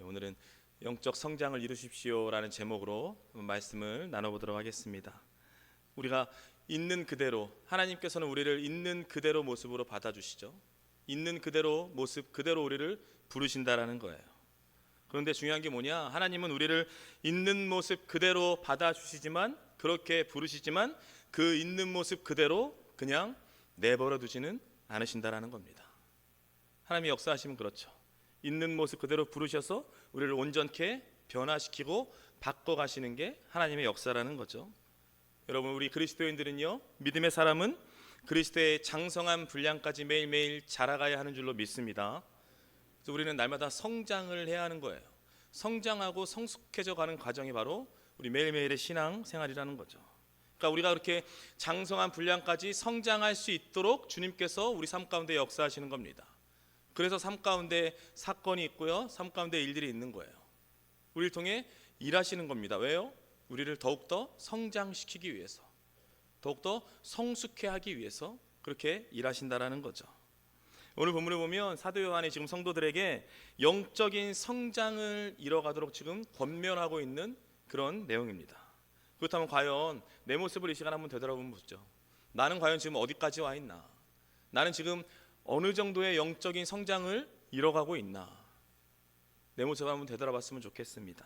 오늘은 영적 성장을 이루십시오라는 제목으로 말씀을 나눠보도록 하겠습니다. 우리가 있는 그대로, 하나님께서는 우리를 있는 그대로 모습으로 받아주시죠. 있는 그대로 모습 그대로 우리를 부르신다라는 거예요. 그런데 중요한 게 뭐냐? 하나님은 우리를 있는 모습 그대로 받아주시지만, 그렇게 부르시지만 그 있는 모습 그대로 그냥 내버려 두지는 않으신다라는 겁니다. 하나님이 역사하시면 그렇죠. 있는 모습 그대로 부르셔서 우리를 온전케 변화시키고 바꿔가시는 게 하나님의 역사라는 거죠. 여러분, 우리 그리스도인들은요, 믿음의 사람은 그리스도의 장성한 분량까지 매일매일 자라가야 하는 줄로 믿습니다. 그래서 우리는 날마다 성장을 해야 하는 거예요. 성장하고 성숙해져 가는 과정이 바로 우리 매일매일의 신앙 생활이라는 거죠. 그러니까 우리가 그렇게 장성한 분량까지 성장할 수 있도록 주님께서 우리 삶 가운데 역사하시는 겁니다. 그래서 삶 가운데 사건이 있고요, 삶 가운데 일들이 있는 거예요. 우리를 통해 일하시는 겁니다. 왜요? 우리를 더욱더 성장시키기 위해서, 더욱더 성숙해 하기 위해서 그렇게 일하신다라는 거죠. 오늘 본문을 보면 사도 요한이 지금 성도들에게 영적인 성장을 이뤄가도록 지금 권면하고 있는 그런 내용입니다. 그렇다면 과연 내 모습을 이 시간 한번 되돌아보면 보죠. 나는 과연 지금 어디까지 와 있나? 나는 지금 어느 정도의 영적인 성장을 이뤄가고 있나? 내 모습을 한번 되돌아봤으면 좋겠습니다.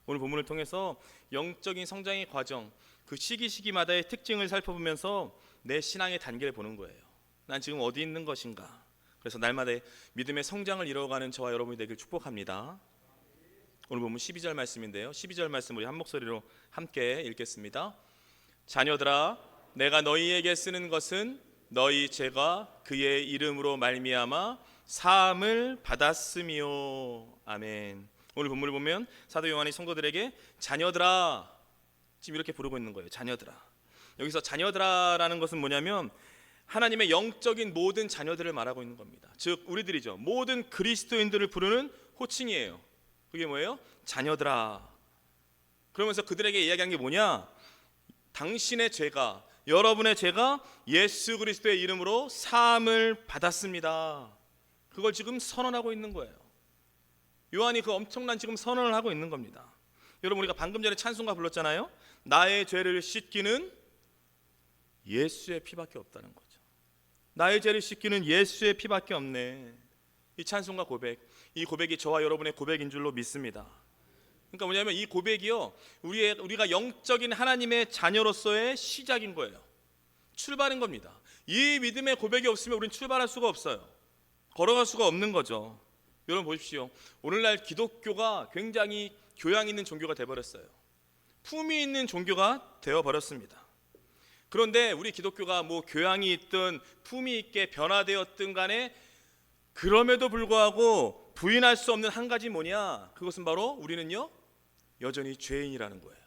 오늘 본문을 통해서 영적인 성장의 과정, 그 시기마다의 특징을 살펴보면서 내 신앙의 단계를 보는 거예요. 난 지금 어디 있는 것인가? 그래서 날마다 믿음의 성장을 이뤄가는 저와 여러분이 되길 축복합니다. 오늘 본문 12절 말씀인데요, 12절 말씀 우리 한 목소리로 함께 읽겠습니다. 자녀들아, 내가 너희에게 쓰는 것은 너희 죄가 그의 이름으로 말미암아 사함을 받았으며. 아멘. 오늘 본문을 보면 사도 요한이 성도들에게 자녀들아, 지금 이렇게 부르고 있는 거예요. 자녀들아. 여기서 자녀들아라는 것은 뭐냐면 하나님의 영적인 모든 자녀들을 말하고 있는 겁니다. 즉 우리들이죠. 모든 그리스도인들을 부르는 호칭이에요. 그게 뭐예요? 자녀들아. 그러면서 그들에게 이야기한 게 뭐냐? 당신의 죄가, 여러분의 죄가 예수 그리스도의 이름으로 사함을 받았습니다. 그걸 지금 선언하고 있는 거예요. 요한이 그 엄청난 지금 선언을 하고 있는 겁니다. 여러분, 우리가 방금 전에 찬송가 불렀잖아요. 나의 죄를 씻기는 예수의 피밖에 없다는 거죠. 나의 죄를 씻기는 예수의 피밖에 없네. 이 찬송가 고백, 이 고백이 저와 여러분의 고백인 줄로 믿습니다. 그러니까 뭐냐면 이 고백이요, 우리가 영적인 하나님의 자녀로서의 시작인 거예요. 출발인 겁니다. 이 믿음의 고백이 없으면 우리는 출발할 수가 없어요. 걸어갈 수가 없는 거죠. 여러분 보십시오. 오늘날 기독교가 굉장히 교양 있는 종교가 되어버렸어요. 품위 있는 종교가 되어버렸습니다. 그런데 우리 기독교가 뭐 교양이 있든 품위 있게 변화되었든 간에 그럼에도 불구하고 부인할 수 없는 한 가지 뭐냐? 그것은 바로 우리는요, 여전히 죄인이라는 거예요.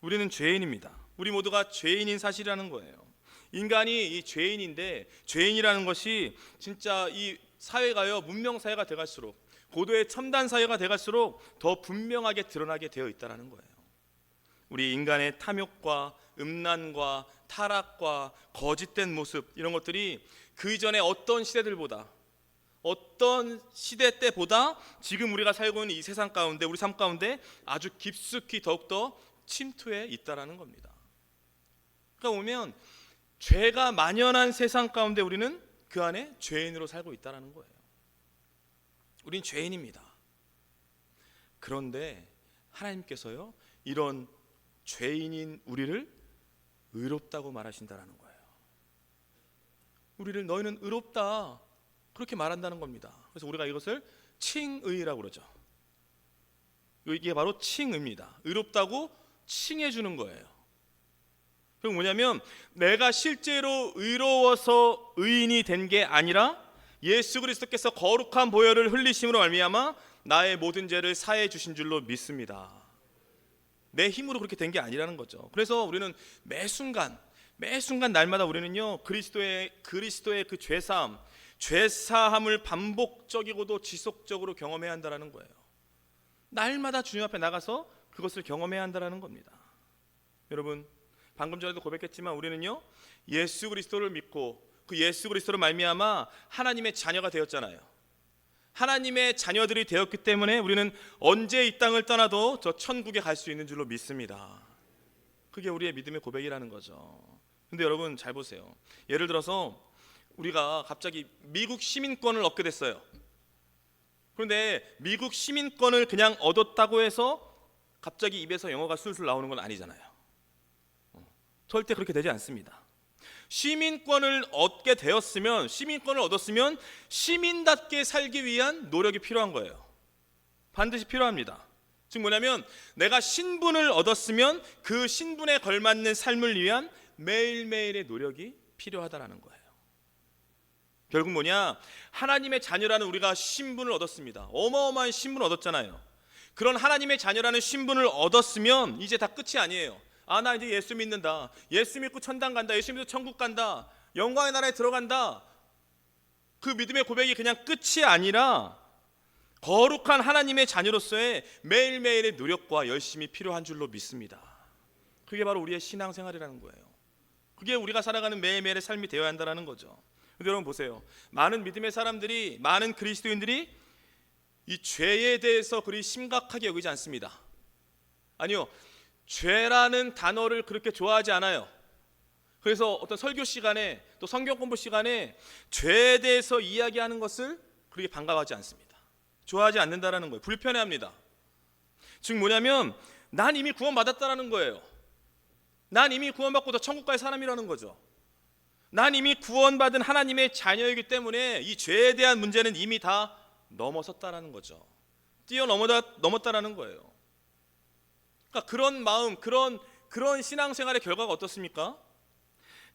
우리는 죄인입니다. 우리 모두가 죄인인 사실이라는 거예요. 인간이 이 죄인인데, 죄인이라는 것이 진짜 이 사회가요, 문명 사회가 돼갈수록, 고도의 첨단 사회가 돼갈수록 더 분명하게 드러나게 되어 있다는 거예요. 우리 인간의 탐욕과 음란과 타락과 거짓된 모습, 이런 것들이 그 이전에 어떤 시대들보다, 어떤 시대 때보다 지금 우리가 살고 있는 이 세상 가운데, 우리 삶 가운데 아주 깊숙이 더욱더 침투해 있다는 겁니다. 그러니까 보면 죄가 만연한 세상 가운데 우리는 그 안에 죄인으로 살고 있다는 거예요. 우린 죄인입니다. 그런데 하나님께서요, 이런 죄인인 우리를 의롭다고 말하신다는 거예요. 우리를 너희는 의롭다, 그렇게 말한다는 겁니다. 그래서 우리가 이것을 칭의라고 그러죠. 이게 바로 칭의입니다. 의롭다고 칭해 주는 거예요. 그럼 뭐냐면 내가 실제로 의로워서 의인이 된 게 아니라 예수 그리스도께서 거룩한 보혈을 흘리심으로 말미암아 나의 모든 죄를 사해 주신 줄로 믿습니다. 내 힘으로 그렇게 된 게 아니라는 거죠. 그래서 우리는 매 순간 날마다 우리는요, 그리스도의 그 죄사함을 반복적이고도 지속적으로 경험해야 한다는 거예요. 날마다 주님 앞에 나가서 그것을 경험해야 한다는 겁니다. 여러분, 방금 전에도 고백했지만 우리는요, 예수 그리스도를 믿고 그 예수 그리스도로 말미암아 하나님의 자녀가 되었잖아요. 하나님의 자녀들이 되었기 때문에 우리는 언제 이 땅을 떠나도 저 천국에 갈 수 있는 줄로 믿습니다. 그게 우리의 믿음의 고백이라는 거죠. 근데 여러분 잘 보세요. 예를 들어서 우리가 갑자기 미국 시민권을 얻게 됐어요. 그런데 미국 시민권을 그냥 얻었다고 해서 갑자기 입에서 영어가 술술 나오는 건 아니잖아요. 절대 그렇게 되지 않습니다. 시민권을 얻었으면 시민답게 살기 위한 노력이 필요한 거예요. 반드시 필요합니다. 즉 뭐냐면 내가 신분을 얻었으면 그 신분에 걸맞는 삶을 위한 매일매일의 노력이 필요하다는 거예요. 결국 뭐냐? 하나님의 자녀라는 우리가 신분을 얻었습니다. 어마어마한 신분을 얻었잖아요. 그런 하나님의 자녀라는 신분을 얻었으면 이제 다 끝이 아니에요. 나 이제 예수 믿는다. 예수 믿고 천당 간다. 예수 믿고 천국 간다. 영광의 나라에 들어간다. 그 믿음의 고백이 그냥 끝이 아니라 거룩한 하나님의 자녀로서의 매일매일의 노력과 열심이 필요한 줄로 믿습니다. 그게 바로 우리의 신앙생활이라는 거예요. 그게 우리가 살아가는 매일매일의 삶이 되어야 한다는 거죠. 근데 여러분 보세요. 많은 믿음의 사람들이, 많은 그리스도인들이 이 죄에 대해서 그리 심각하게 여기지 않습니다. 아니요, 죄라는 단어를 그렇게 좋아하지 않아요. 그래서 어떤 설교 시간에 또 성경 공부 시간에 죄에 대해서 이야기하는 것을 그렇게 반가워하지 않습니다. 좋아하지 않는다라는 거예요. 불편해합니다. 즉 뭐냐면 난 이미 구원받았다라는 거예요. 난 이미 구원받고 더 천국 갈 사람이라는 거죠. 난 이미 구원받은 하나님의 자녀이기 때문에 이 죄에 대한 문제는 이미 다 넘어섰다라는 거죠. 뛰어넘었다라는 거예요. 그러니까 그런 마음, 그런 신앙생활의 결과가 어떻습니까?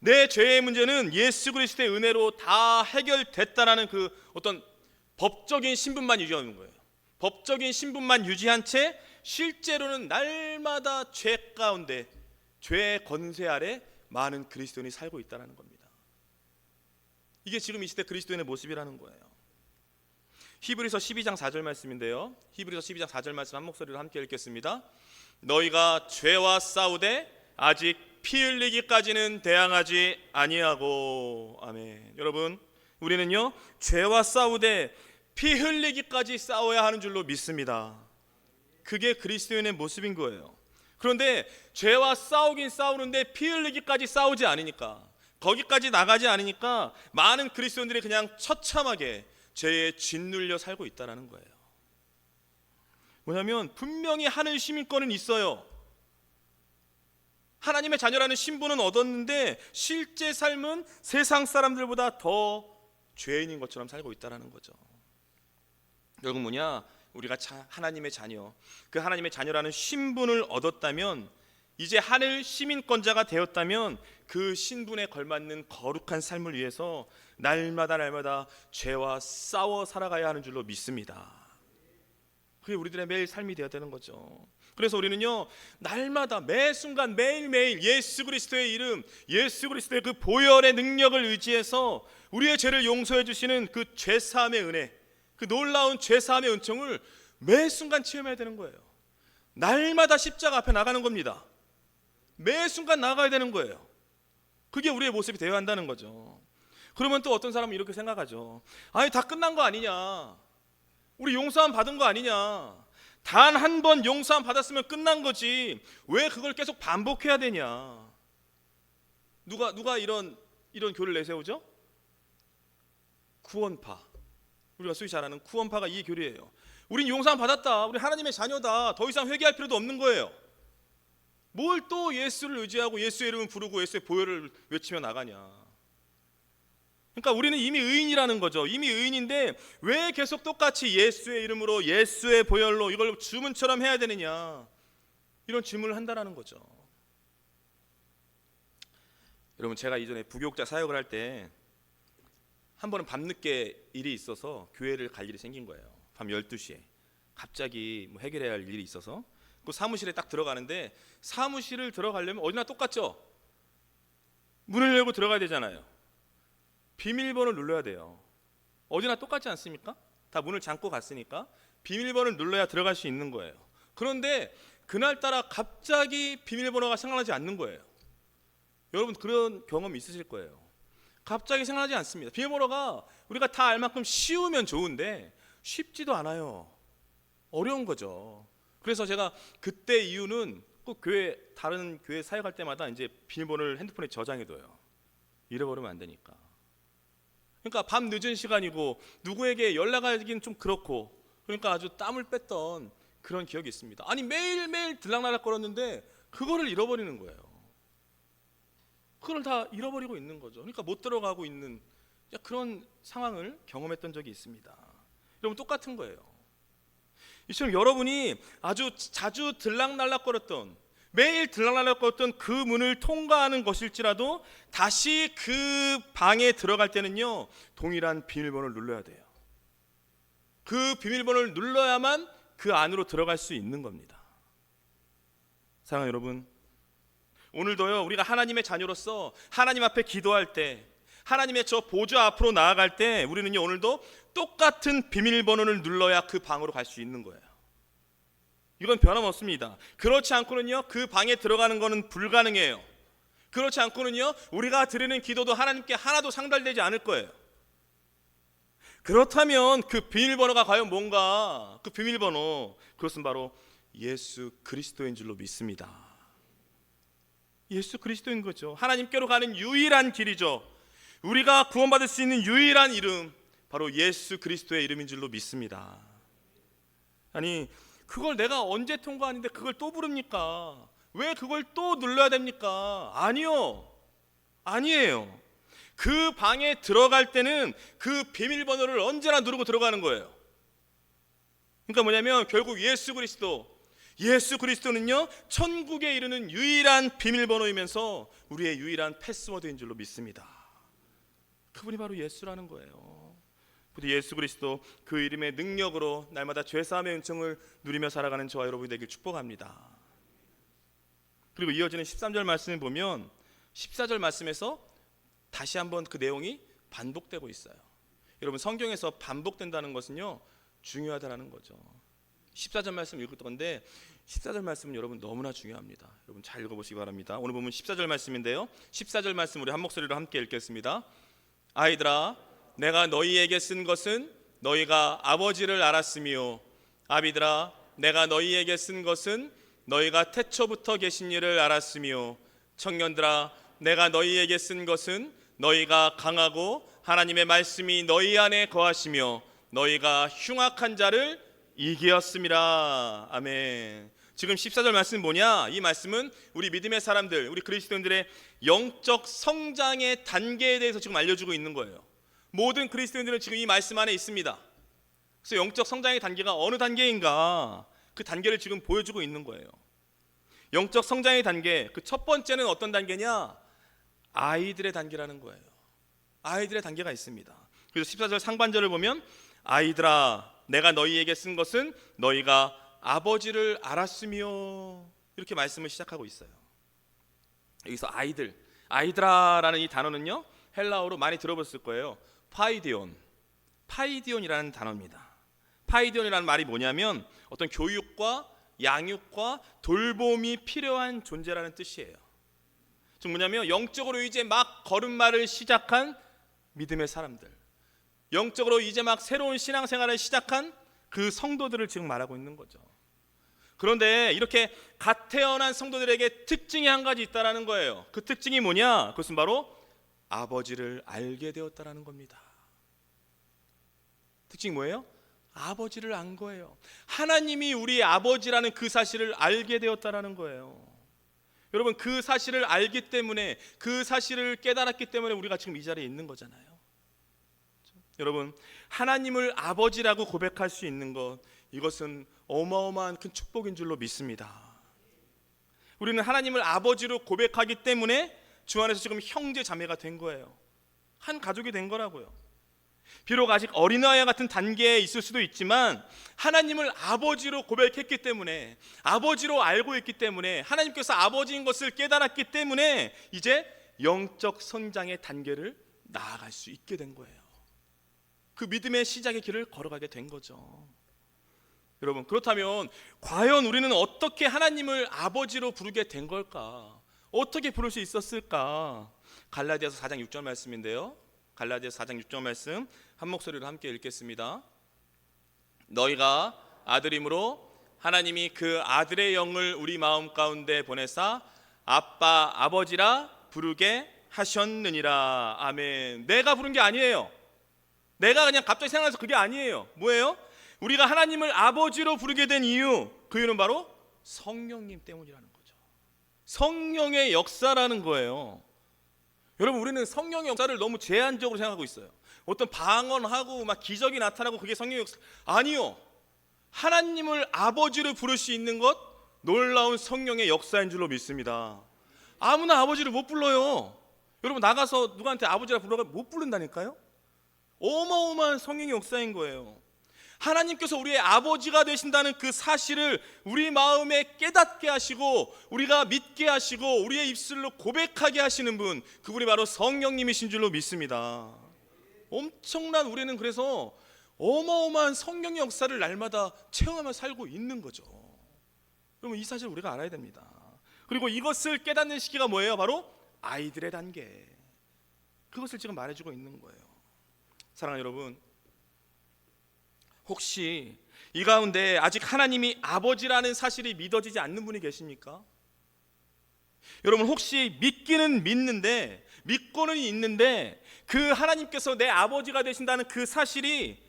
내 죄의 문제는 예수 그리스도의 은혜로 다 해결됐다라는 그 어떤 법적인 신분만 유지하는 거예요. 법적인 신분만 유지한 채 실제로는 날마다 죄 가운데, 죄의 권세 아래 많은 그리스도인이 살고 있다는 겁니다. 이게 지금 이 시대 그리스도인의 모습이라는 거예요. 히브리서 12장 4절 말씀인데요. 히브리서 12장 4절 말씀 한 목소리로 함께 읽겠습니다. 너희가 죄와 싸우되 아직 피 흘리기까지는 대항하지 아니하고. 아멘. 여러분, 우리는요 죄와 싸우되 피 흘리기까지 싸워야 하는 줄로 믿습니다. 그게 그리스도인의 모습인 거예요. 그런데 죄와 싸우긴 싸우는데 피 흘리기까지 싸우지 않으니까, 거기까지 나가지 않으니까 많은 그리스도인들이 그냥 처참하게 죄에 짓눌려 살고 있다는 거예요. 뭐냐면 분명히 하늘 시민권은 있어요. 하나님의 자녀라는 신분은 얻었는데 실제 삶은 세상 사람들보다 더 죄인인 것처럼 살고 있다는 거죠. 결국 뭐냐? 우리가 하나님의 자녀, 그 하나님의 자녀라는 신분을 얻었다면, 이제 하늘 시민권자가 되었다면 그 신분에 걸맞는 거룩한 삶을 위해서 날마다 죄와 싸워 살아가야 하는 줄로 믿습니다. 그게 우리들의 매일 삶이 되어야 되는 거죠. 그래서 우리는요 날마다 매 순간 매일매일 예수 그리스도의 이름, 예수 그리스도의 그 보혈의 능력을 의지해서 우리의 죄를 용서해 주시는 그 죄사함의 은혜, 그 놀라운 죄사함의 은총을 매 순간 체험해야 되는 거예요. 날마다 십자가 앞에 나가는 겁니다. 매 순간 나가야 되는 거예요. 그게 우리의 모습이 되어야 한다는 거죠. 그러면 또 어떤 사람은 이렇게 생각하죠. 아니 다 끝난 거 아니냐, 우리 용서함 받은 거 아니냐, 단 한 번 용서함 받았으면 끝난 거지 왜 그걸 계속 반복해야 되냐. 누가 이런 교를 내세우죠? 구원파, 우리가 소위 잘 아는 구원파가 이 교리예요. 우린 용서함 받았다, 우리 하나님의 자녀다, 더 이상 회개할 필요도 없는 거예요. 뭘 또 예수를 의지하고 예수의 이름을 부르고 예수의 보혈을 외치며 나가냐. 그러니까 우리는 이미 의인이라는 거죠. 이미 의인인데 왜 계속 똑같이 예수의 이름으로 예수의 보혈로 이걸 주문처럼 해야 되느냐, 이런 질문을 한다는 거죠. 여러분, 제가 이전에 부교육자 사역을 할 때 한 번은 밤늦게 일이 있어서 교회를 갈 일이 생긴 거예요. 밤 12시에 갑자기 해결해야 할 일이 있어서 그 사무실에 딱 들어가는데, 사무실을 들어가려면 어디나 똑같죠. 문을 열고 들어가야 되잖아요. 비밀번호를 눌러야 돼요. 어디나 똑같지 않습니까? 다 문을 잠고 갔으니까 비밀번호를 눌러야 들어갈 수 있는 거예요. 그런데 그날따라 갑자기 비밀번호가 생각나지 않는 거예요. 여러분 그런 경험 있으실 거예요. 갑자기 생각나지 않습니다. 비밀번호가 우리가 다 알 만큼 쉬우면 좋은데 쉽지도 않아요. 어려운 거죠. 그래서 제가 그때 이유는 꼭 다른 교회 사역할 때마다 이제 비밀번호를 핸드폰에 저장해둬요. 잃어버리면 안 되니까. 그러니까 밤 늦은 시간이고 누구에게 연락하기는 좀 그렇고, 그러니까 아주 땀을 뺐던 그런 기억이 있습니다. 아니 매일매일 들락날락거렸는데 그거를 잃어버리는 거예요. 그걸 다 잃어버리고 있는 거죠. 그러니까 못 들어가고 있는 그런 상황을 경험했던 적이 있습니다. 여러분 똑같은 거예요. 이처럼 여러분이 아주 자주 들락날락거렸던, 매일 들락날락거렸던 그 문을 통과하는 것일지라도 다시 그 방에 들어갈 때는요, 동일한 비밀번호를 눌러야 돼요. 그 비밀번호를 눌러야만 그 안으로 들어갈 수 있는 겁니다. 사랑하는 여러분, 오늘도요, 우리가 하나님의 자녀로서 하나님 앞에 기도할 때, 하나님의 저 보좌 앞으로 나아갈 때 우리는요, 오늘도 똑같은 비밀번호를 눌러야 그 방으로 갈 수 있는 거예요. 이건 변함없습니다. 그렇지 않고는요, 그 방에 들어가는 것은 불가능해요. 그렇지 않고는요, 우리가 드리는 기도도 하나님께 하나도 상달되지 않을 거예요. 그렇다면 그 비밀번호가 과연 뭔가? 그 비밀번호, 그것은 바로 예수 그리스도인 줄로 믿습니다. 예수 그리스도인 거죠. 하나님께로 가는 유일한 길이죠. 우리가 구원받을 수 있는 유일한 이름, 바로 예수 그리스도의 이름인 줄로 믿습니다. 아니 그걸 내가 언제 통과하는데 그걸 또 부릅니까? 왜 그걸 또 눌러야 됩니까? 아니에요. 그 방에 들어갈 때는 그 비밀번호를 언제나 누르고 들어가는 거예요. 그러니까 뭐냐면 결국 예수 그리스도는요, 천국에 이르는 유일한 비밀번호이면서 우리의 유일한 패스워드인 줄로 믿습니다. 그분이 바로 예수라는 거예요. 부디 예수 그리스도 그 이름의 능력으로 날마다 죄사함의 은총을 누리며 살아가는 저와 여러분이 되길 축복합니다. 그리고 이어지는 13절 말씀을 보면 14절 말씀에서 다시 한번 그 내용이 반복되고 있어요. 여러분 성경에서 반복된다는 것은요, 중요하다는 거죠. 14절 말씀 읽을 건데 14절 말씀은 여러분 너무나 중요합니다. 여러분 잘 읽어보시기 바랍니다. 오늘 보면 14절 말씀인데요, 14절 말씀 우리 한 목소리로 함께 읽겠습니다. 아이들아, 내가 너희에게 쓴 것은 너희가 아버지를 알았으며, 아비들아, 내가 너희에게 쓴 것은 너희가 태초부터 계신 이를 알았으며, 청년들아, 내가 너희에게 쓴 것은 너희가 강하고 하나님의 말씀이 너희 안에 거하시며 너희가 흉악한 자를 이기었음이라. 아멘. 지금 14절 말씀은 뭐냐? 이 말씀은 우리 믿음의 사람들, 우리 그리스도인들의 영적 성장의 단계에 대해서 지금 알려주고 있는 거예요. 모든 그리스도인들은 지금 이 말씀 안에 있습니다. 그래서 영적 성장의 단계가 어느 단계인가, 그 단계를 지금 보여주고 있는 거예요. 영적 성장의 단계, 그 첫 번째는 어떤 단계냐? 아이들의 단계라는 거예요. 아이들의 단계가 있습니다. 그래서 14절 상반절을 보면 아이들아, 내가 너희에게 쓴 것은 너희가 아버지를 알았으며, 이렇게 말씀을 시작하고 있어요. 여기서 아이들아라는 이 단어는요, 헬라어로 많이 들어봤을 거예요. 파이디온이라는 단어입니다. 파이디온이라는 말이 뭐냐면 어떤 교육과 양육과 돌봄이 필요한 존재라는 뜻이에요. 즉 뭐냐면 영적으로 이제 막 걸음마를 시작한 믿음의 사람들, 영적으로 이제 막 새로운 신앙생활을 시작한 그 성도들을 지금 말하고 있는 거죠. 그런데 이렇게 갓 태어난 성도들에게 특징이 한 가지 있다라는 거예요. 그 특징이 뭐냐? 그것은 바로 아버지를 알게 되었다라는 겁니다. 특징이 뭐예요? 아버지를 안 거예요. 하나님이 우리 아버지라는 그 사실을 알게 되었다라는 거예요. 여러분 그 사실을 알기 때문에, 그 사실을 깨달았기 때문에 우리가 지금 이 자리에 있는 거잖아요. 여러분 하나님을 아버지라고 고백할 수 있는 것, 이것은 어마어마한 큰 축복인 줄로 믿습니다. 우리는 하나님을 아버지로 고백하기 때문에 주 안에서 지금 형제 자매가 된 거예요. 한 가족이 된 거라고요. 비록 아직 어린아이와 같은 단계에 있을 수도 있지만 하나님을 아버지로 고백했기 때문에, 아버지로 알고 있기 때문에, 하나님께서 아버지인 것을 깨달았기 때문에 이제 영적 성장의 단계를 나아갈 수 있게 된 거예요. 그 믿음의 시작의 길을 걸어가게 된 거죠. 여러분 그렇다면 과연 우리는 어떻게 하나님을 아버지로 부르게 된 걸까? 어떻게 부를 수 있었을까? 갈라디아서 4장 6절 말씀인데요, 갈라디아서 4장 6절 말씀 한 목소리로 함께 읽겠습니다. 너희가 아들이므로 하나님이 그 아들의 영을 우리 마음 가운데 보내사 아빠 아버지라 부르게 하셨느니라. 아멘. 내가 부른 게 아니에요. 내가 그냥 갑자기 생각나서 그게 아니에요. 뭐예요? 우리가 하나님을 아버지로 부르게 된 이유, 그 이유는 바로 성령님 때문이라는 거죠. 성령의 역사라는 거예요. 여러분, 우리는 성령의 역사를 너무 제한적으로 생각하고 있어요. 어떤 방언하고 막 기적이 나타나고 그게 성령의 역사. 아니요. 하나님을 아버지로 부를 수 있는 것, 놀라운 성령의 역사인 줄로 믿습니다. 아무나 아버지를 못 불러요. 여러분, 나가서 누구한테 아버지라 부르면 못 부른다니까요. 어마어마한 성령의 역사인 거예요. 하나님께서 우리의 아버지가 되신다는 그 사실을 우리 마음에 깨닫게 하시고 우리가 믿게 하시고 우리의 입술로 고백하게 하시는 분, 그분이 바로 성령님이신 줄로 믿습니다. 엄청난, 우리는 그래서 어마어마한 성령의 역사를 날마다 체험하며 살고 있는 거죠. 그러면 이 사실을 우리가 알아야 됩니다. 그리고 이것을 깨닫는 시기가 뭐예요? 바로 아이들의 단계. 그것을 지금 말해주고 있는 거예요. 사랑하는 여러분, 혹시 이 가운데 아직 하나님이 아버지라는 사실이 믿어지지 않는 분이 계십니까? 여러분, 혹시 믿기는 믿는데, 믿고는 있는데 그 하나님께서 내 아버지가 되신다는 그 사실이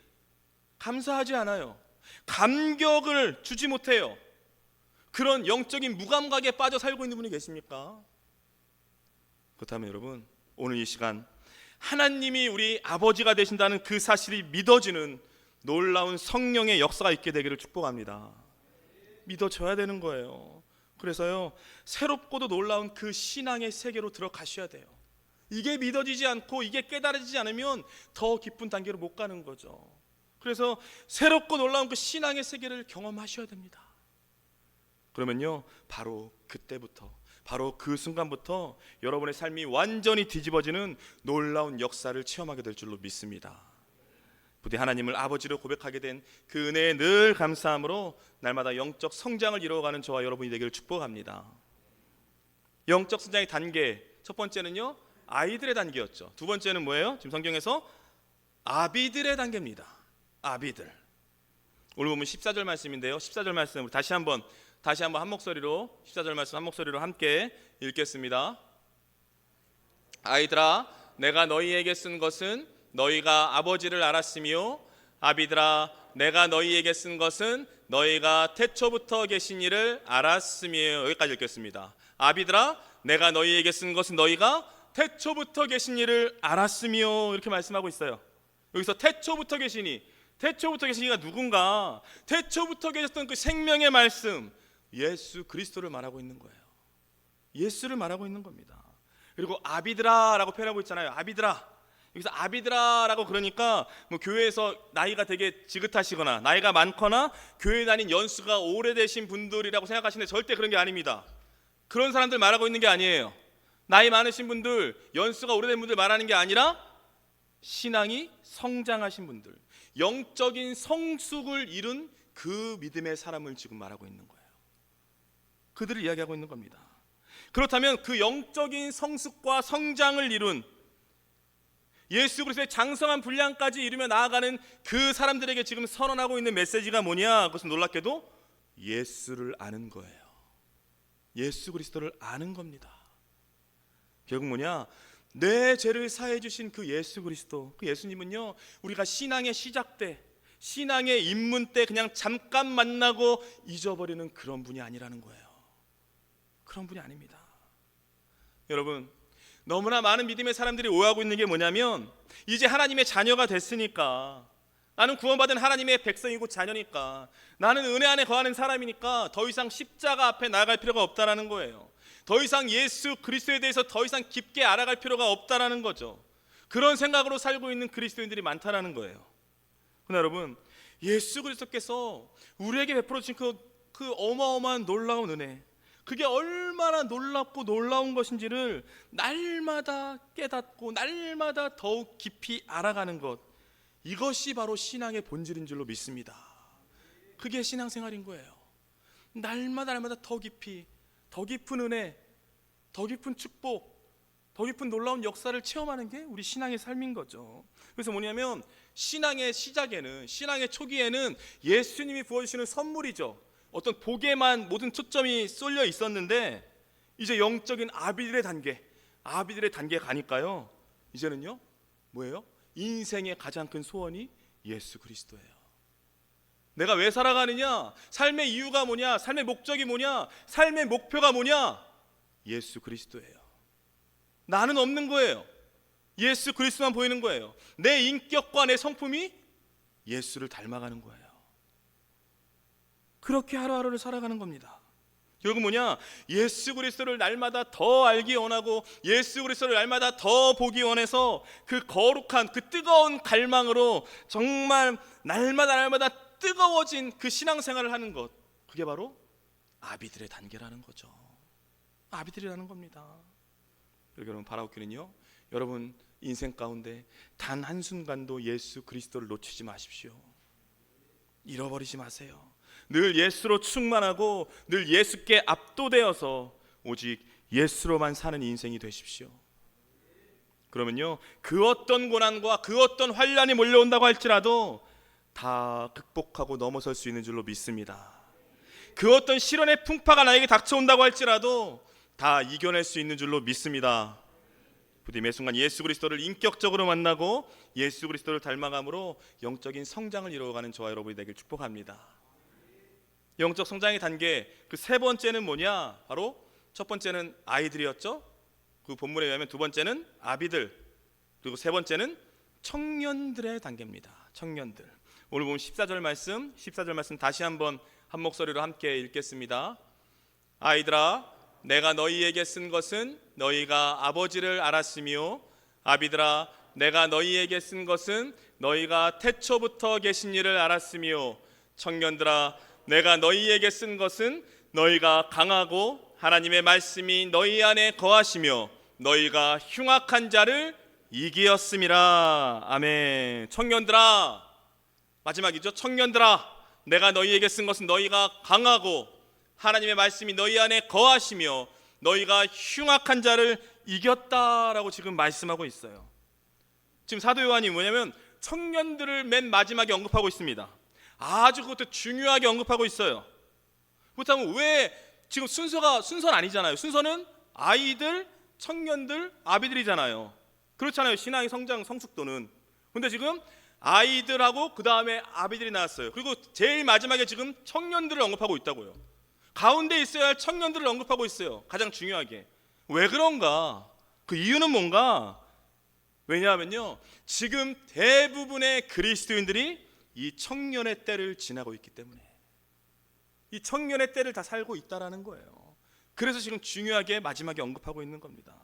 감사하지 않아요. 감격을 주지 못해요. 그런 영적인 무감각에 빠져 살고 있는 분이 계십니까? 그렇다면 여러분, 오늘 이 시간 하나님이 우리 아버지가 되신다는 그 사실이 믿어지는 놀라운 성령의 역사가 있게 되기를 축복합니다. 믿어져야 되는 거예요. 그래서요, 새롭고도 놀라운 그 신앙의 세계로 들어가셔야 돼요. 이게 믿어지지 않고 이게 깨달아지지 않으면 더 깊은 단계로 못 가는 거죠. 그래서 새롭고 놀라운 그 신앙의 세계를 경험하셔야 됩니다. 그러면요, 바로 그때부터, 바로 그 순간부터 여러분의 삶이 완전히 뒤집어지는 놀라운 역사를 체험하게 될 줄로 믿습니다. 부디 하나님을 아버지로 고백하게 된 그 은혜에 늘 감사함으로 날마다 영적 성장을 이루어가는 저와 여러분이 되기를 축복합니다. 영적 성장의 단계, 첫 번째는요, 아이들의 단계였죠. 두 번째는 뭐예요? 지금 성경에서 아비들의 단계입니다. 아비들. 오늘 보면 14절 말씀인데요, 14절 말씀 다시 한번 한 목소리로 14절 말씀 한 목소리로 함께 읽겠습니다. 아이들아, 내가 너희에게 쓴 것은 너희가 아버지를 알았으며, 아비들아, 내가 너희에게 쓴 것은 너희가 태초부터 계신 이를 알았으며. 여기까지 읽겠습니다. 아비들아, 내가 너희에게 쓴 것은 너희가 태초부터 계신 이를 알았으며, 이렇게 말씀하고 있어요. 여기서 태초부터 계시니, 태초부터 계신 이가 누군가? 태초부터 계셨던 그 생명의 말씀, 예수 그리스도를 말하고 있는 거예요. 예수를 말하고 있는 겁니다. 그리고 아비드라라고 표현하고 있잖아요. 아비드라. 여기서 아비드라라고 그러니까 뭐 교회에서 나이가 되게 지긋하시거나 나이가 많거나 교회 다닌 연수가 오래되신 분들이라고 생각하시는데 절대 그런 게 아닙니다. 그런 사람들 말하고 있는 게 아니에요. 나이 많으신 분들, 연수가 오래된 분들 말하는 게 아니라 신앙이 성장하신 분들, 영적인 성숙을 이룬 그 믿음의 사람을 지금 말하고 있는 거예요. 그들을 이야기하고 있는 겁니다. 그렇다면 그 영적인 성숙과 성장을 이룬 예수 그리스도의 장성한 분량까지 이루며 나아가는 그 사람들에게 지금 선언하고 있는 메시지가 뭐냐? 그것은 놀랍게도 예수를 아는 거예요. 예수 그리스도를 아는 겁니다. 결국 뭐냐? 내 죄를 사해 주신 그 예수 그리스도, 그 예수님은요, 우리가 신앙의 시작 때, 신앙의 입문 때 그냥 잠깐 만나고 잊어버리는 그런 분이 아니라는 거예요. 그런 분이 아닙니다. 여러분, 너무나 많은 믿음의 사람들이 오해하고 있는 게 뭐냐면, 이제 하나님의 자녀가 됐으니까, 나는 구원받은 하나님의 백성이고 자녀니까, 나는 은혜 안에 거하는 사람이니까 더 이상 십자가 앞에 나아갈 필요가 없다라는 거예요. 더 이상 예수 그리스도에 대해서 더 이상 깊게 알아갈 필요가 없다라는 거죠. 그런 생각으로 살고 있는 그리스도인들이 많다라는 거예요. 그러나 여러분, 예수 그리스도께서 우리에게 베풀어 주신 그 어마어마한 놀라운 은혜, 그게 얼마나 놀랍고 놀라운 것인지를 날마다 깨닫고 날마다 더욱 깊이 알아가는 것, 이것이 바로 신앙의 본질인 줄로 믿습니다. 그게 신앙생활인 거예요. 날마다 더 깊이, 더 깊은 은혜, 더 깊은 축복, 더 깊은 놀라운 역사를 체험하는 게 우리 신앙의 삶인 거죠. 그래서 뭐냐면 신앙의 시작에는, 신앙의 초기에는 예수님이 부어주시는 선물이죠. 어떤 복에만 모든 초점이 쏠려 있었는데 이제 영적인 아비들의 단계에 가니까요, 이제는요 뭐예요? 인생의 가장 큰 소원이 예수 그리스도예요. 내가 왜 살아가느냐? 삶의 이유가 뭐냐? 삶의 목적이 뭐냐? 삶의 목표가 뭐냐? 예수 그리스도예요. 나는 없는 거예요. 예수 그리스도만 보이는 거예요. 내 인격과 내 성품이 예수를 닮아가는 거예요. 그렇게 하루하루를 살아가는 겁니다. 결국 뭐냐? 예수 그리스도를 날마다 더 알기 원하고 예수 그리스도를 날마다 더 보기 원해서 그 거룩한, 그 뜨거운 갈망으로 정말 날마다 뜨거워진 그 신앙생활을 하는 것, 그게 바로 아비들의 단계라는 거죠. 아비들이라는 겁니다. 여러분, 바라옵기는요, 여러분 인생 가운데 단 한순간도 예수 그리스도를 놓치지 마십시오. 잃어버리지 마세요. 늘 예수로 충만하고 늘 예수께 압도되어서 오직 예수로만 사는 인생이 되십시오. 그러면요, 그 어떤 고난과 그 어떤 환난이 몰려온다고 할지라도 다 극복하고 넘어설 수 있는 줄로 믿습니다. 그 어떤 시련의 풍파가 나에게 닥쳐온다고 할지라도 다 이겨낼 수 있는 줄로 믿습니다. 부디 매 순간 예수 그리스도를 인격적으로 만나고 예수 그리스도를 닮아감으로 영적인 성장을 이루어가는 저와 여러분이 되길 축복합니다. 영적 성장의 단계, 그 세 번째는 뭐냐? 바로 첫 번째는 아이들이었죠. 그 본문에 의하면 두 번째는 아비들, 그리고 세 번째는 청년들의 단계입니다. 청년들. 오늘 보면 14절 말씀 다시 한번 한 목소리로 함께 읽겠습니다. 아이들아, 내가 너희에게 쓴 것은 너희가 아버지를 알았으며, 아비들아, 내가 너희에게 쓴 것은 너희가 태초부터 계신 이를 알았으며, 청년들아, 내가 너희에게 쓴 것은 너희가 강하고 하나님의 말씀이 너희 안에 거하시며 너희가 흉악한 자를 이기었음이라. 아멘. 청년들아, 마지막이죠. 청년들아, 내가 너희에게 쓴 것은 너희가 강하고 하나님의 말씀이 너희 안에 거하시며 너희가 흉악한 자를 이겼다라고 지금 말씀하고 있어요. 지금 사도 요한이 뭐냐면 청년들을 맨 마지막에 언급하고 있습니다. 아주 그것도 중요하게 언급하고 있어요. 그렇다면 왜 지금 순서는 아니잖아요. 순서는 아이들, 청년들, 아비들이잖아요. 그렇잖아요. 신앙의 성숙도는. 근데 지금 아이들하고 그 다음에 아비들이 나왔어요. 그리고 제일 마지막에 지금 청년들을 언급하고 있다고요. 가운데 있어야 할 청년들을 언급하고 있어요. 가장 중요하게. 왜 그런가? 그 이유는 뭔가? 왜냐하면요, 지금 대부분의 그리스도인들이 이 청년의 때를 지나고 있기 때문에, 이 청년의 때를 다 살고 있다라는 거예요. 그래서 지금 중요하게 마지막에 언급하고 있는 겁니다.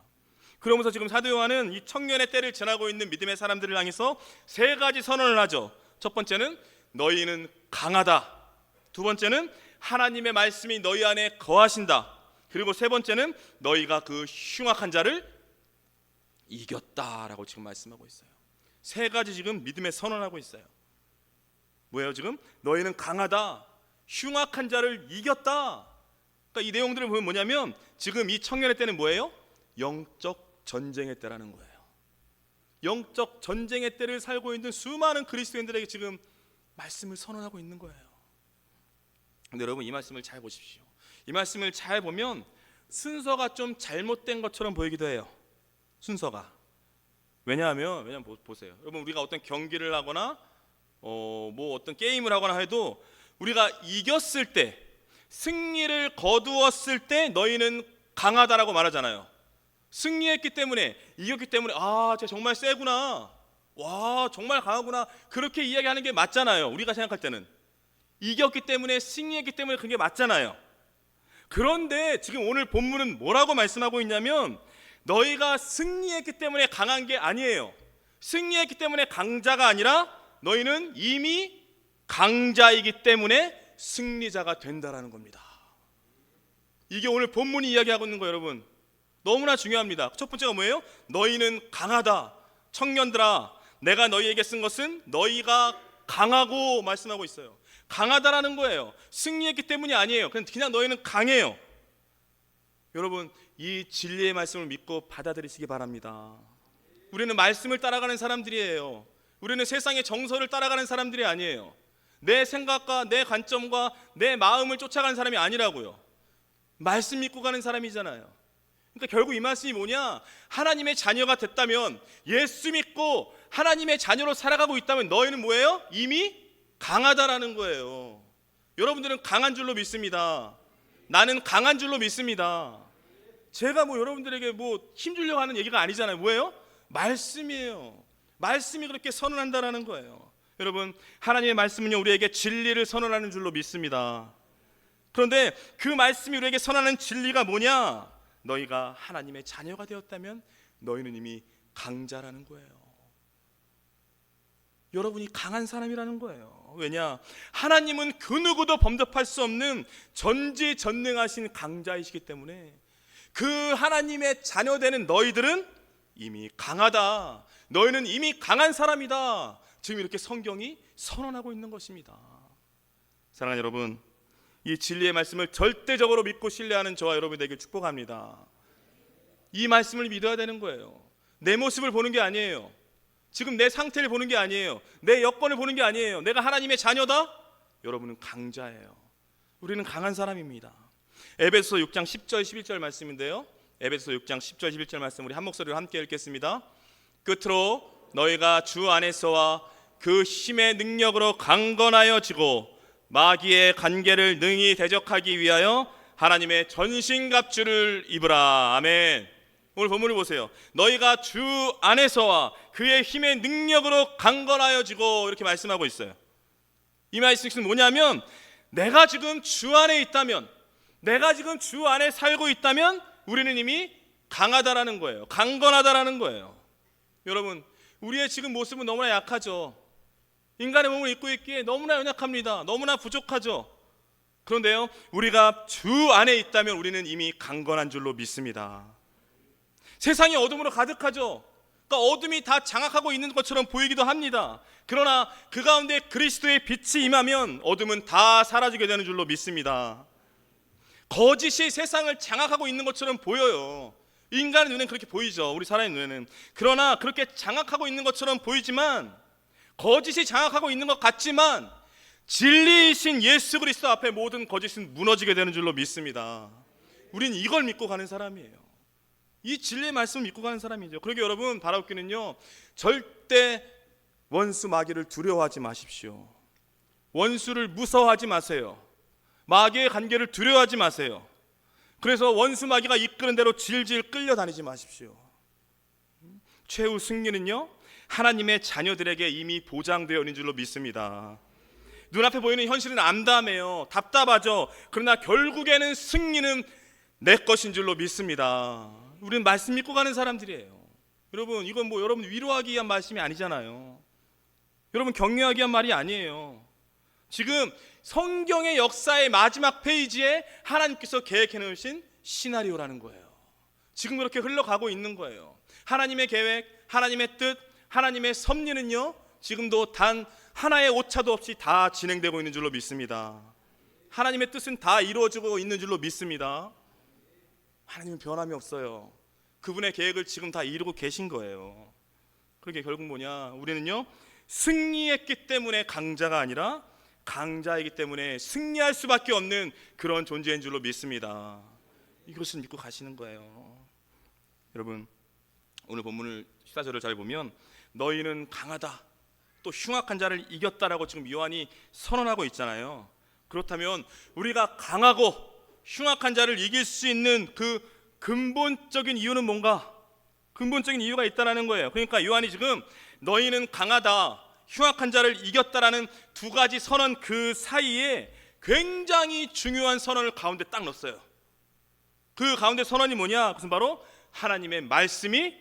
그러면서 지금 사도 요한은 이 청년의 때를 지나고 있는 믿음의 사람들을 향해서 세 가지 선언을 하죠. 첫 번째는 너희는 강하다. 두 번째는 하나님의 말씀이 너희 안에 거하신다. 그리고 세 번째는 너희가 그 흉악한 자를 이겼다라고 지금 말씀하고 있어요. 세 가지 지금 믿음의 선언하고 있어요. 뭐예요? 지금 너희는 강하다, 흉악한 자를 이겼다. 그러니까 이 내용들을 보면 뭐냐면 지금 이 청년의 때는 뭐예요? 영적 전쟁의 때라는 거예요. 영적 전쟁의 때를 살고 있는 수많은 그리스도인들에게 지금 말씀을 선언하고 있는 거예요. 근데 여러분, 이 말씀을 잘 보십시오. 이 말씀을 잘 보면 순서가 좀 잘못된 것처럼 보이기도 해요. 순서가. 왜냐하면 보세요. 여러분, 우리가 어떤 경기를 하거나 뭐 어떤 게임을 하거나 해도 우리가 이겼을 때, 승리를 거두었을 때 너희는 강하다라고 말하잖아요. 승리했기 때문에, 이겼기 때문에 쟤 정말 세구나, 와 정말 강하구나, 그렇게 이야기하는 게 맞잖아요. 우리가 생각할 때는 이겼기 때문에, 승리했기 때문에 그게 맞잖아요. 그런데 지금 오늘 본문은 뭐라고 말씀하고 있냐면 너희가 승리했기 때문에 강한 게 아니에요. 승리했기 때문에 강자가 아니라 너희는 이미 강자이기 때문에 승리자가 된다라는 겁니다. 이게 오늘 본문이 이야기하고 있는 거예요. 여러분, 너무나 중요합니다. 첫 번째가 뭐예요? 너희는 강하다. 청년들아, 내가 너희에게 쓴 것은 너희가 강하고 말씀하고 있어요. 강하다라는 거예요. 승리했기 때문이 아니에요. 그냥 너희는 강해요. 여러분, 이 진리의 말씀을 믿고 받아들이시기 바랍니다. 우리는 말씀을 따라가는 사람들이에요. 우리는 세상의 정서를 따라가는 사람들이 아니에요. 내 생각과 내 관점과 내 마음을 쫓아가는 사람이 아니라고요. 말씀 믿고 가는 사람이잖아요. 그러니까 결국 이 말씀이 뭐냐? 하나님의 자녀가 됐다면, 예수 믿고 하나님의 자녀로 살아가고 있다면 너희는 뭐예요? 이미 강하다라는 거예요. 여러분들은 강한 줄로 믿습니다. 나는 강한 줄로 믿습니다. 제가 여러분들에게 힘주려고 하는 얘기가 아니잖아요. 뭐예요? 말씀이에요. 말씀이 그렇게 선언한다라는 거예요. 여러분, 하나님의 말씀은요, 우리에게 진리를 선언하는 줄로 믿습니다. 그런데 그 말씀이 우리에게 선언하는 진리가 뭐냐? 너희가 하나님의 자녀가 되었다면 너희는 이미 강자라는 거예요. 여러분이 강한 사람이라는 거예요. 왜냐? 하나님은 그 누구도 범접할 수 없는 전지전능하신 강자이시기 때문에 그 하나님의 자녀되는 너희들은 이미 강하다. 너희는 이미 강한 사람이다. 지금 이렇게 성경이 선언하고 있는 것입니다. 사랑하는 여러분, 이 진리의 말씀을 절대적으로 믿고 신뢰하는 저와 여러분에게 축복합니다. 이 말씀을 믿어야 되는 거예요. 내 모습을 보는 게 아니에요. 지금 내 상태를 보는 게 아니에요. 내 여건을 보는 게 아니에요. 내가 하나님의 자녀다? 여러분은 강자예요. 우리는 강한 사람입니다. 에베소 6장 10절 11절 말씀인데요, 에베소 6장 10절 11절 말씀 우리 한 목소리로 함께 읽겠습니다. 끝으로 너희가 주 안에서와 그 힘의 능력으로 강건하여지고 마귀의 관계를 능히 대적하기 위하여 하나님의 전신갑주를 입으라. 아멘. 오늘 본문을 보세요. 너희가 주 안에서와 그의 힘의 능력으로 강건하여지고, 이렇게 말씀하고 있어요. 이 말씀은 뭐냐면, 내가 지금 주 안에 있다면, 내가 지금 주 안에 살고 있다면 우리는 이미 강하다라는 거예요. 강건하다라는 거예요. 여러분, 우리의 지금 모습은 너무나 약하죠. 인간의 몸을 입고 있기에 너무나 연약합니다. 너무나 부족하죠. 그런데요, 우리가 주 안에 있다면 우리는 이미 강건한 줄로 믿습니다. 세상이 어둠으로 가득하죠. 그러니까 어둠이 다 장악하고 있는 것처럼 보이기도 합니다. 그러나 그 가운데 그리스도의 빛이 임하면 어둠은 다 사라지게 되는 줄로 믿습니다. 거짓이 세상을 장악하고 있는 것처럼 보여요. 인간의 눈에는 그렇게 보이죠. 우리 사람의 눈에는. 그러나 그렇게 장악하고 있는 것처럼 보이지만, 거짓이 장악하고 있는 것 같지만, 진리이신 예수 그리스도 앞에 모든 거짓은 무너지게 되는 줄로 믿습니다. 우린 이걸 믿고 가는 사람이에요. 이 진리의 말씀을 믿고 가는 사람이죠. 그러게 여러분, 바라옵기는요, 절대 원수 마귀를 두려워하지 마십시오. 원수를 무서워하지 마세요. 마귀의 관계를 두려워하지 마세요. 그래서 원수 마귀가 이끄는 대로 질질 끌려다니지 마십시오. 최후 승리는요, 하나님의 자녀들에게 이미 보장되어 있는 줄로 믿습니다. 눈앞에 보이는 현실은 암담해요. 답답하죠. 그러나 결국에는 승리는 내 것인 줄로 믿습니다. 우리는 말씀 믿고 가는 사람들이에요. 여러분, 이건 여러분 위로하기 위한 말씀이 아니잖아요. 여러분 격려하기 위한 말이 아니에요. 지금 성경의 역사의 마지막 페이지에 하나님께서 계획해 놓으신 시나리오라는 거예요. 지금 그렇게 흘러가고 있는 거예요. 하나님의 계획, 하나님의 뜻, 하나님의 섭리는요, 지금도 단 하나의 오차도 없이 다 진행되고 있는 줄로 믿습니다. 하나님의 뜻은 다 이루어지고 있는 줄로 믿습니다. 하나님은 변함이 없어요. 그분의 계획을 지금 다 이루고 계신 거예요. 그게 결국 뭐냐? 우리는요, 승리했기 때문에 강자가 아니라 강자이기 때문에 승리할 수밖에 없는 그런 존재인 줄로 믿습니다. 이것을 믿고 가시는 거예요. 여러분, 오늘 본문을 14절을 잘 보면 너희는 강하다, 또 흉악한 자를 이겼다라고 지금 요한이 선언하고 있잖아요. 그렇다면 우리가 강하고 흉악한 자를 이길 수 있는 그 근본적인 이유는 뭔가? 근본적인 이유가 있다라는 거예요. 그러니까 요한이 지금 너희는 강하다, 흉악한 자를 이겼다라는 두 가지 선언 그 사이에 굉장히 중요한 선언을 가운데 딱 넣었어요. 그 가운데 선언이 뭐냐? 그것은 바로 하나님의 말씀이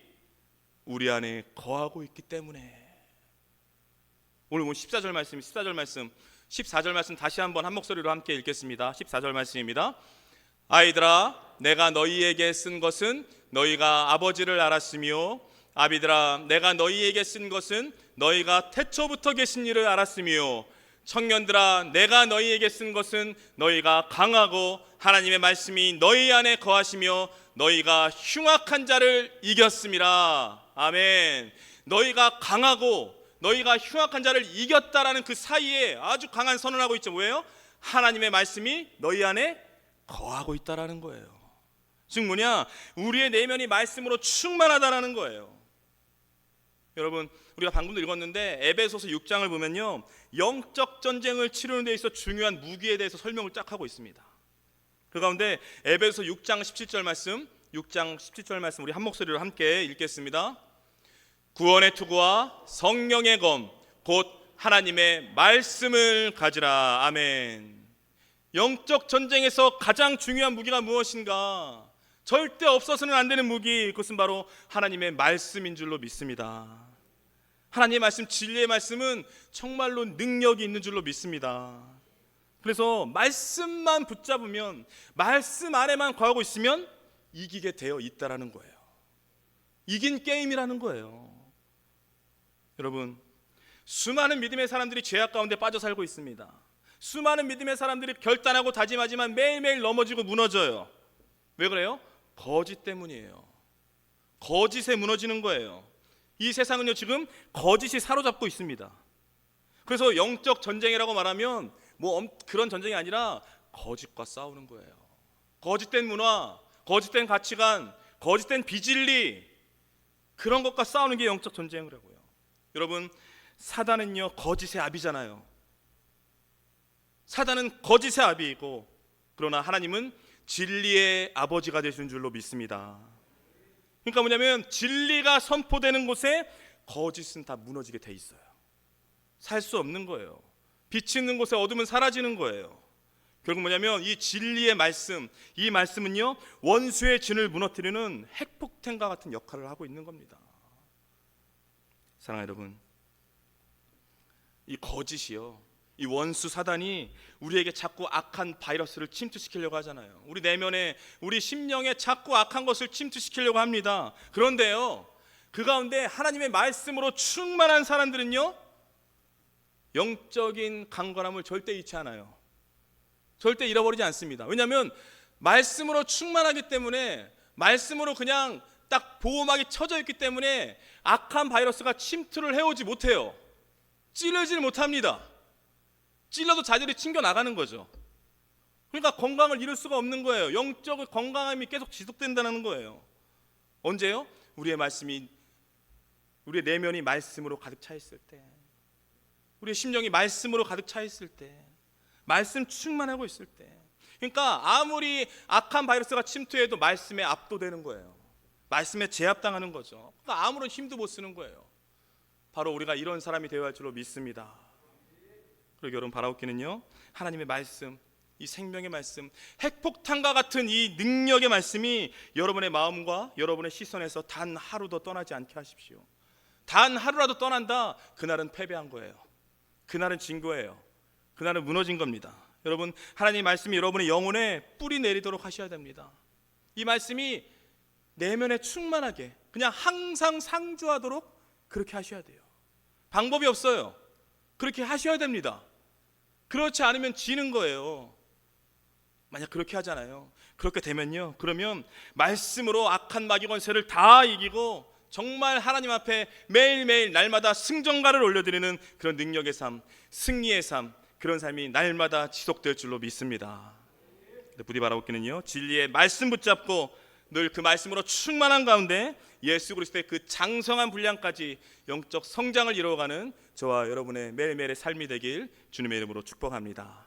우리 안에 거하고 있기 때문에. 오늘 14절 말씀, 14절 말씀 다시 한번 한 목소리로 함께 읽겠습니다. 14절 말씀입니다. 아이들아, 내가 너희에게 쓴 것은 너희가 아버지를 알았으며, 아비들아, 내가 너희에게 쓴 것은 너희가 태초부터 계신 이를 알았으며, 청년들아, 내가 너희에게 쓴 것은 너희가 강하고 하나님의 말씀이 너희 안에 거하시며 너희가 흉악한 자를 이겼음이라. 아멘. 너희가 강하고 너희가 흉악한 자를 이겼다라는 그 사이에 아주 강한 선언하고 있죠. 뭐예요? 하나님의 말씀이 너희 안에 거하고 있다라는 거예요. 즉 뭐냐? 우리의 내면이 말씀으로 충만하다라는 거예요. 여러분, 우리가 방금도 읽었는데 에베소서 6장을 보면요, 영적 전쟁을 치르는 데 있어 중요한 무기에 대해서 설명을 쫙 하고 있습니다. 그 가운데 에베소서 6장 17절 말씀, 6장 17절 말씀 우리 한 목소리로 함께 읽겠습니다. 구원의 투구와 성령의 검 곧 하나님의 말씀을 가지라. 아멘. 영적 전쟁에서 가장 중요한 무기가 무엇인가? 절대 없어서는 안 되는 무기, 그것은 바로 하나님의 말씀인 줄로 믿습니다. 하나님의 말씀, 진리의 말씀은 정말로 능력이 있는 줄로 믿습니다. 그래서 말씀만 붙잡으면, 말씀 안에만 거하고 있으면 이기게 되어 있다라는 거예요. 이긴 게임이라는 거예요. 여러분, 수많은 믿음의 사람들이 죄악 가운데 빠져 살고 있습니다. 수많은 믿음의 사람들이 결단하고 다짐하지만 매일매일 넘어지고 무너져요. 왜 그래요? 거짓 때문이에요. 거짓에 무너지는 거예요. 이 세상은요, 지금 거짓이 사로잡고 있습니다. 그래서 영적 전쟁이라고 말하면 그런 전쟁이 아니라 거짓과 싸우는 거예요. 거짓된 문화, 거짓된 가치관, 거짓된 비진리, 그런 것과 싸우는 게 영적 전쟁이라고요. 여러분, 사단은요 거짓의 아비잖아요. 사단은 거짓의 아비이고, 그러나 하나님은 진리의 아버지가 되신 줄로 믿습니다. 그러니까 뭐냐면 진리가 선포되는 곳에 거짓은 다 무너지게 돼 있어요. 살 수 없는 거예요. 빛이 있는 곳에 어둠은 사라지는 거예요. 결국 뭐냐면 이 진리의 말씀, 이 말씀은요 원수의 진을 무너뜨리는 핵폭탄과 같은 역할을 하고 있는 겁니다. 사랑하는 여러분, 이 거짓이요, 이 원수 사단이 우리에게 자꾸 악한 바이러스를 침투시키려고 하잖아요. 우리 내면에, 우리 심령에 자꾸 악한 것을 침투시키려고 합니다. 그런데요, 그 가운데 하나님의 말씀으로 충만한 사람들은요 영적인 강건함을 절대 잃지 않아요. 절대 잃어버리지 않습니다. 왜냐하면 말씀으로 충만하기 때문에, 말씀으로 그냥 딱 보호막이 쳐져 있기 때문에 악한 바이러스가 침투를 해오지 못해요. 찌르질 못합니다. 찔러도 자들이 튕겨 나가는 거죠. 그러니까 건강을 잃을 수가 없는 거예요. 영적 건강함이 계속 지속된다는 거예요. 언제요? 우리의 말씀이, 우리의 내면이 말씀으로 가득 차 있을 때, 우리의 심령이 말씀으로 가득 차 있을 때, 말씀 충만하고 있을 때. 그러니까 아무리 악한 바이러스가 침투해도 말씀에 압도되는 거예요. 말씀에 제압당하는 거죠. 그러니까 아무런 힘도 못 쓰는 거예요. 바로 우리가 이런 사람이 되어야 할 줄로 믿습니다. 그리고 여러분, 바라옵기는요, 하나님의 말씀, 이 생명의 말씀, 핵폭탄과 같은 이 능력의 말씀이 여러분의 마음과 여러분의 시선에서 단 하루도 떠나지 않게 하십시오. 단 하루라도 떠난다, 그날은 패배한 거예요. 그날은 진 거예요. 그날은 무너진 겁니다. 여러분, 하나님의 말씀이 여러분의 영혼에 뿌리 내리도록 하셔야 됩니다. 이 말씀이 내면에 충만하게 그냥 항상 상주하도록 그렇게 하셔야 돼요. 방법이 없어요. 그렇게 하셔야 됩니다. 그렇지 않으면 지는 거예요. 만약 그렇게 하잖아요. 그렇게 되면요, 그러면 말씀으로 악한 마귀 권세를 다 이기고 정말 하나님 앞에 매일매일 날마다 승전가를 올려드리는 그런 능력의 삶, 승리의 삶, 그런 삶이 날마다 지속될 줄로 믿습니다. 부디 바라옵기는요, 진리의 말씀 붙잡고 늘 그 말씀으로 충만한 가운데 예수 그리스도의 그 장성한 분량까지 영적 성장을 이루어가는 저와 여러분의 매일매일의 삶이 되길 주님의 이름으로 축복합니다.